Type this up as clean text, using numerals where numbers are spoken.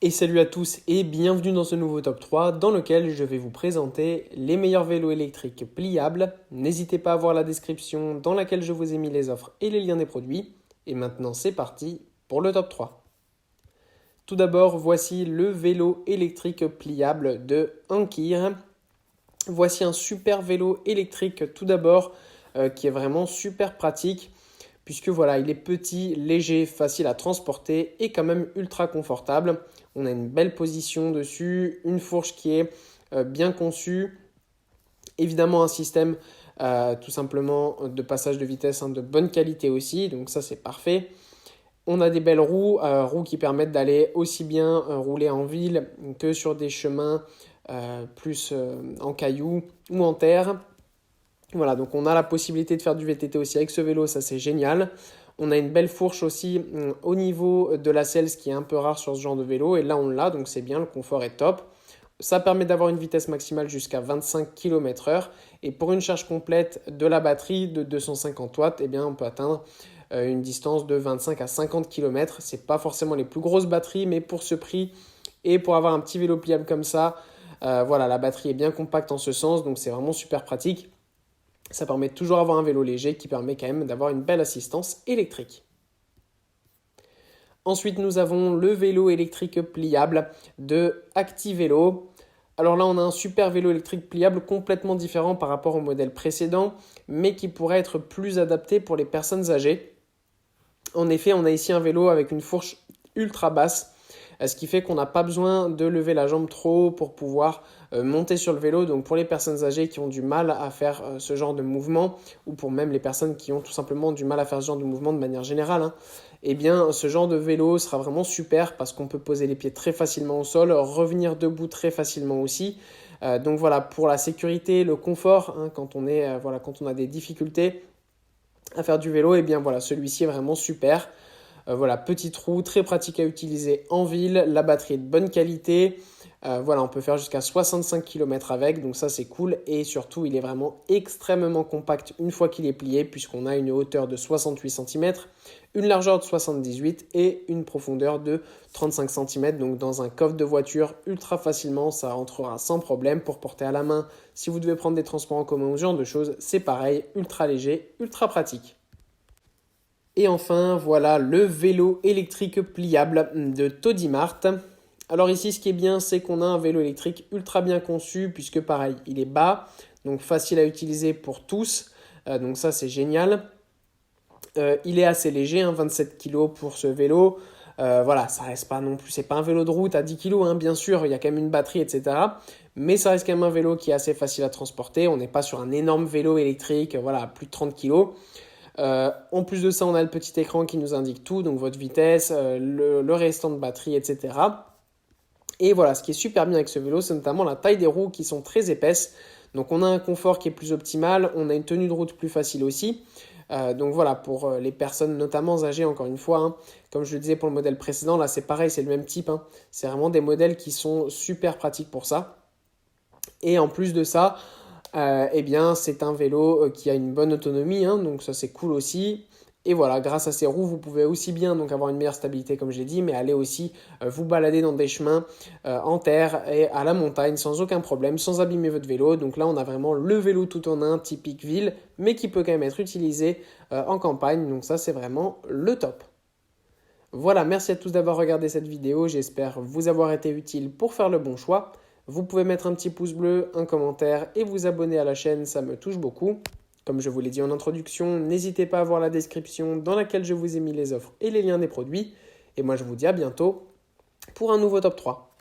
Et salut à tous et bienvenue dans ce nouveau top 3 dans lequel je vais vous présenter les meilleurs vélos électriques pliables. N'hésitez pas à voir la description dans laquelle je vous ai mis les offres et les liens des produits. Et maintenant c'est parti pour le top 3. Tout d'abord, voici le vélo électrique pliable de Ankyr. Voici un super vélo électrique tout d'abord qui est vraiment super pratique puisque voilà, il est petit, léger, facile à transporter et quand même ultra confortable. On a une belle position dessus, une fourche qui est bien conçue, évidemment un système tout simplement de passage de vitesse de bonne qualité aussi, donc ça c'est parfait. On a des belles roues qui permettent d'aller aussi bien rouler en ville que sur des chemins plus en cailloux ou en terre. Voilà, donc on a la possibilité de faire du VTT aussi avec ce vélo, ça c'est génial. On a une belle fourche aussi au niveau de la selle, ce qui est un peu rare sur ce genre de vélo. Et là on l'a, donc c'est bien, le confort est top. Ça permet d'avoir une vitesse maximale jusqu'à 25 km/h. Et pour une charge complète de la batterie de 250 watts, eh bien, on peut atteindre une distance de 25 à 50 km. Ce n'est pas forcément les plus grosses batteries, mais pour ce prix et pour avoir un petit vélo pliable comme ça, voilà, la batterie est bien compacte en ce sens, donc c'est vraiment super pratique. Ça permet de toujours avoir un vélo léger qui permet quand même d'avoir une belle assistance électrique. Ensuite, nous avons le vélo électrique pliable de ActiVélo. Alors là, on a un super vélo électrique pliable complètement différent par rapport au modèle précédent, mais qui pourrait être plus adapté pour les personnes âgées. En effet, on a ici un vélo avec une fourche ultra basse, ce qui fait qu'on n'a pas besoin de lever la jambe trop haut pour pouvoir monter sur le vélo. Donc pour les personnes âgées qui ont du mal à faire ce genre de mouvement, ou pour même les personnes qui ont tout simplement du mal à faire ce genre de mouvement de manière générale, eh bien ce genre de vélo sera vraiment super parce qu'on peut poser les pieds très facilement au sol, revenir debout très facilement aussi. Donc voilà, pour la sécurité, le confort, quand on a des difficultés à faire du vélo, eh bien voilà, celui-ci est vraiment super. Voilà, petite roue, très pratique à utiliser en ville, la batterie est de bonne qualité. Voilà, on peut faire jusqu'à 65 km avec, donc ça c'est cool. Et surtout, il est vraiment extrêmement compact une fois qu'il est plié, puisqu'on a une hauteur de 68 cm, une largeur de 78 et une profondeur de 35 cm. Donc dans un coffre de voiture, ultra facilement, ça rentrera sans problème pour porter à la main. Si vous devez prendre des transports en commun ou ce genre de choses, c'est pareil, ultra léger, ultra pratique. Et enfin, voilà le vélo électrique pliable de Todimart. Alors ici, ce qui est bien, c'est qu'on a un vélo électrique ultra bien conçu, puisque pareil, il est bas, donc facile à utiliser pour tous. Donc ça, c'est génial. Il est assez léger, 27 kg pour ce vélo. Voilà, ça reste pas non plus, c'est pas un vélo de route à 10 kg, bien sûr, il y a quand même une batterie, etc. Mais ça reste quand même un vélo qui est assez facile à transporter. On n'est pas sur un énorme vélo électrique, voilà, plus de 30 kg. En plus de ça, on a le petit écran qui nous indique tout, donc votre vitesse, le restant de batterie, etc. Et voilà, ce qui est super bien avec ce vélo, c'est notamment la taille des roues qui sont très épaisses. Donc on a un confort qui est plus optimal, on a une tenue de route plus facile aussi. Donc voilà, pour les personnes notamment âgées, encore une fois, comme je le disais pour le modèle précédent, là c'est pareil, c'est le même type. C'est vraiment des modèles qui sont super pratiques pour ça. Et en plus de ça, eh bien, c'est un vélo qui a une bonne autonomie, donc ça c'est cool aussi. Et voilà, grâce à ces roues, vous pouvez aussi bien donc avoir une meilleure stabilité comme je l'ai dit, mais aller aussi vous balader dans des chemins en terre et à la montagne sans aucun problème, sans abîmer votre vélo. Donc là, on a vraiment le vélo tout en un, typique ville, mais qui peut quand même être utilisé en campagne. Donc ça, c'est vraiment le top. Voilà, merci à tous d'avoir regardé cette vidéo. J'espère vous avoir été utile pour faire le bon choix. Vous pouvez mettre un petit pouce bleu, un commentaire et vous abonner à la chaîne, ça me touche beaucoup. Comme je vous l'ai dit en introduction, n'hésitez pas à voir la description dans laquelle je vous ai mis les offres et les liens des produits. Et moi je vous dis à bientôt pour un nouveau top 3.